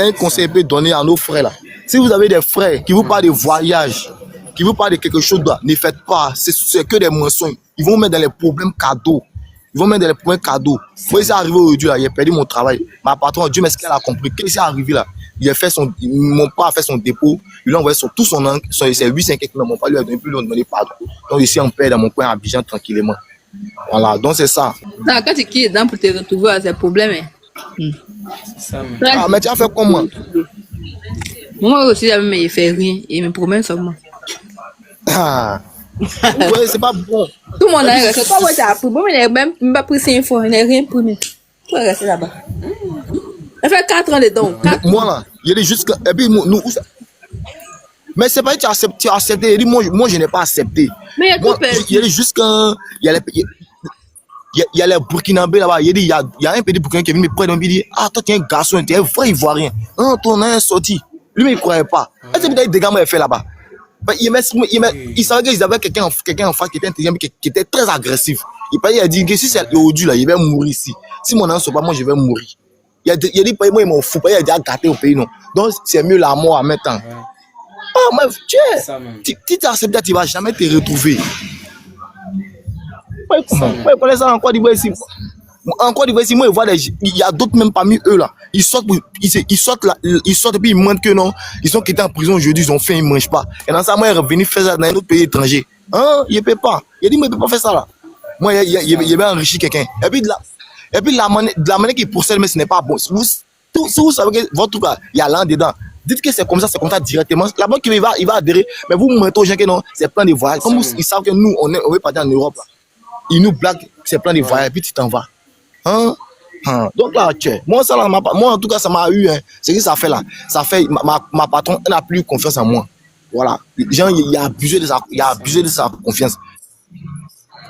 un conseil peut donner à nos frères là. Si vous avez des frères qui vous parlent de voyage, qui vous parlent de quelque chose là, ne faites pas. C'est que des mensonges. Ils vont mettre dans les problèmes cadeaux. Ils vont mettre dans les problèmes cadeaux. Moi, c'est arrivé aujourd'hui là, j'ai perdu mon travail. Ma patron, Dieu merci qu'elle a compris. Qu'est-ce qui est arrivé là? Mon père a fait son dépôt, il a envoyé tout son encre, ses 800 quelque chose, mon père lui a donné plus, lui a donné pardon. Donc ici en paix dans mon coin à Abidjan tranquillement. Voilà, donc c'est ça. Non, quand tu quittes dedans pour te retrouver à ces problèmes, Ah, mais tu as fait comment? moi aussi, il fait rien, il me promet seulement. Ah, ouais, c'est pas bon. Tout le monde a resté. Toi, ouais, tu as appris. Bon, mais il n'a même pas pris 5 fois, il n'a rien pris. Tu vas rester là-bas. Ça fait 4 ans dedans. Moi là, il est juste que. Et puis nous. Mais c'est pas que tu as accepté. Il dit, moi je n'ai pas accepté. Mais il y a tout perdu. Il est juste que. Il y a les Burkinabés là-bas. Il dit, il y a un petit Burkinabé qui est venu me prendre. Il dit, ah, toi, tu es un garçon, tu es un vrai Ivoirien. Ah, ton nom est sorti. Lui, mais il ne croyait pas. Est-ce que des gars m'ont fait là-bas? Il savait qu'ils avaient quelqu'un en face qui était intelligent, qui était très agressif. Il a dit que si c'est aujourd'hui là, il va mourir ici. Si mon nom ne sort pas, moi je vais mourir. Il a dit, moi, il m'en fout pas, il a dit à gâter au pays, non. Donc, c'est mieux la mort en même temps. Ah, mais tu t'es accepté, tu ne vas jamais te retrouver. Moi, je connais ça en Côte d'Ivoire ici. En Côte d'Ivoire ici, moi, je vois il y a d'autres même parmi eux là. Ils sortent et puis ils mentent que non. Ils sont quittés en prison aujourd'hui, ils ont faim, ils ne mangent pas. Et dans ça, moi, il est revenu faire ça dans un autre pays étranger. Hein? Il ne peut pas. Il a dit, moi, il ne peut pas faire ça là. Moi, il va enrichir quelqu'un. Et puis, de la manière qu'il procède, mais ce n'est pas bon. Si vous savez que votre truc, il y a l'un dedans, dites que c'est comme ça directement. La banque, il va adhérer. Mais vous mentez aux gens que non, c'est plein de voyages. Comme ils savent que nous, on veut partir en Europe. Là. Ils nous blaguent, c'est plein de voyages, et puis tu t'en vas. Hein? Donc là, moi, en tout cas, ça m'a eu. Hein. C'est ce que ça fait là. Ça fait, ma patronne, elle n'a plus confiance en moi. Voilà. Les gens, il a abusé de sa confiance.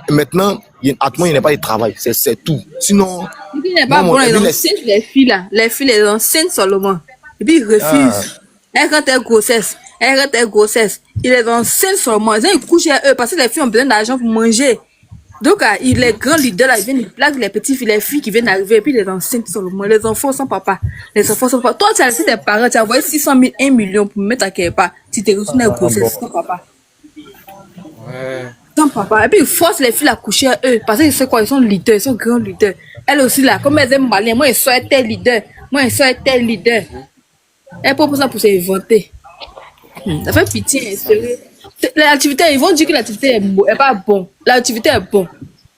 Et maintenant, il n'y a pas de travail. C'est tout. Sinon. Il n'est pas bon, les enceintes, les filles là. Les filles, les enceintes seulement. Et puis ils refusent. Elles rentrent en grossesse. Ils les enceintent seulement. Ils couchent à eux parce que les filles ont besoin d'argent pour manger. Donc, les grands leaders là, ils viennent, ils plaquent les petits filles, les filles qui viennent d'arriver, et puis les enceintes seulement. Les enfants sans papa. Les enfants sans papa. Toi, tu as laissé tes parents, tu as envoyé 600 000, 1 million pour me mettre à quelque part. Tu t'es retrouvé dans une grossesse sans papa. Ouais. Sans papa. Et puis, ils forcent les filles à coucher à eux. Parce qu'ils savent quoi, ils sont leaders, ils sont grands leaders. Elles aussi là, comme elles aiment malin, moi, elles sont tel leader. Moi, elles sont tel leader. Elles proposent ça pour s'inventer. Ça fait pitié, sérieux. L'activité, ils vont dire que l'activité est pas bon. L'activité est bon.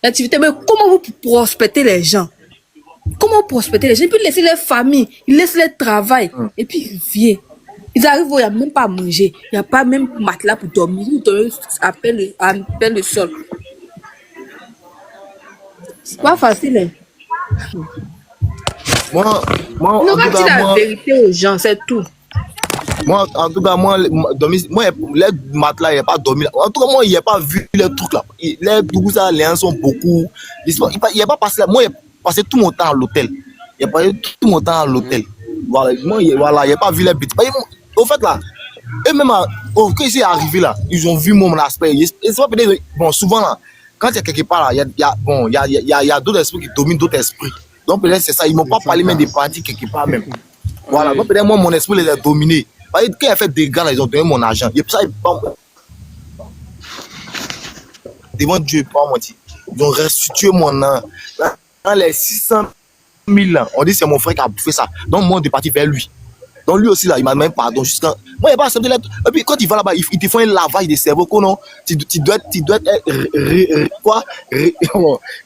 L'activité, mais comment vous prospectez les gens? Comment prospecter les gens? Et puis laisser les familles, ils laissent le travail. Et puis ils viennent. Ils arrivent, il n'y a même pas à manger. Il n'y a pas même matelas pour dormir. Ils dorment à peine le sol. C'est pas facile. Hein? Moi, on va dire la vérité aux gens, c'est tout. Moi, en tout cas, les matelas, il n'y a pas dormi là. En tout cas, moi, il n'y a pas vu les trucs là. Les trucs là, les gens sont beaucoup. Il n'y a pas passé là. Moi, il a passé tout mon temps à l'hôtel. Il a passé tout mon temps à l'hôtel. Voilà, moi, il n'y a pas vu les bêtises. Au fait, là, eux-mêmes, quand ils sont arrivés là, ils ont vu mon aspect. C'est pas peut-être, bon, souvent là, quand il y a quelque part là, il y a d'autres esprits qui dominent d'autres esprits. Donc, peut-être c'est ça. Ils ne m'ont pas parlé même des parties quelque part même. Voilà, donc peut-être moi, mon esprit les a dominés. Quand il a fait des gars, là, ils ont donné mon argent. Et puis ça, devant Dieu, pas menti. Ils ont restitué mon nom. Dans les 600 000 ans, on dit que c'est mon frère qui a bouffé ça. Donc moi, on est parti vers lui. Donc lui aussi, là, il m'a même pardon. Jusqu'à... Moi, il n'y a pas accepté l'aide. Et puis quand il va là-bas, ils te font un lavage de cerveau. Non? Tu dois être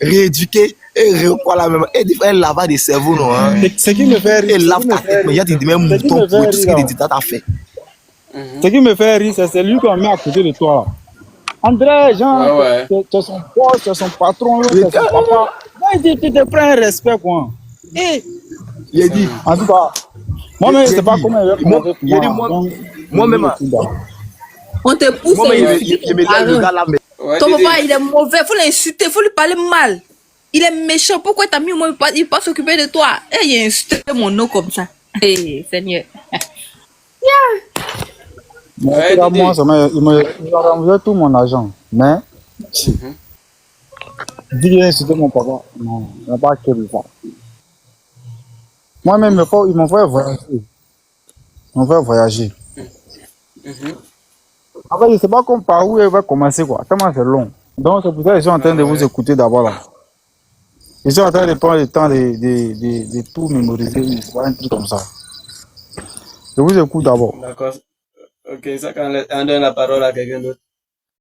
rééduqué. Et un lavage de cerveau, non? Hein? Ce qui me fait rire. Et lave ta tête, mais il y a des mêmes moutons pour tout ce que tu as fait. Ce qui me fait rire, c'est celui qu'on met à côté de toi. André, Jean, tu es son boss, tu es son patron, tu es son papa. Tu te prends un respect, quoi. Et il a dit. En tout cas, moi-même, je ne sais pas comment il va commencer. Il a dit, moi-même. On te pousse. Ton papa, il est mauvais, il faut l'insulter, il faut lui parler mal. Il est méchant, pourquoi t'as mis moi, il va pas s'occuper de toi. Et il a insulté mon nom comme ça. Hey, Seigneur. Mais moi, il m'a renvoyé tout mon argent. Mais, dis qu'il a insulté mon papa. Non, il n'a pas quel ça. Moi-même, il m'a fait voyager. On va voyager. Après, je ne sais pas comme par où elle va commencer, quoi. Tellement c'est long. Donc, c'est pour ça que je suis en train de vous écouter d'abord là. Je suis en train de prendre le temps de tout mémoriser, un truc comme ça. Je vous écoute d'abord. D'accord. Ok, ça quand on donne la parole à quelqu'un d'autre.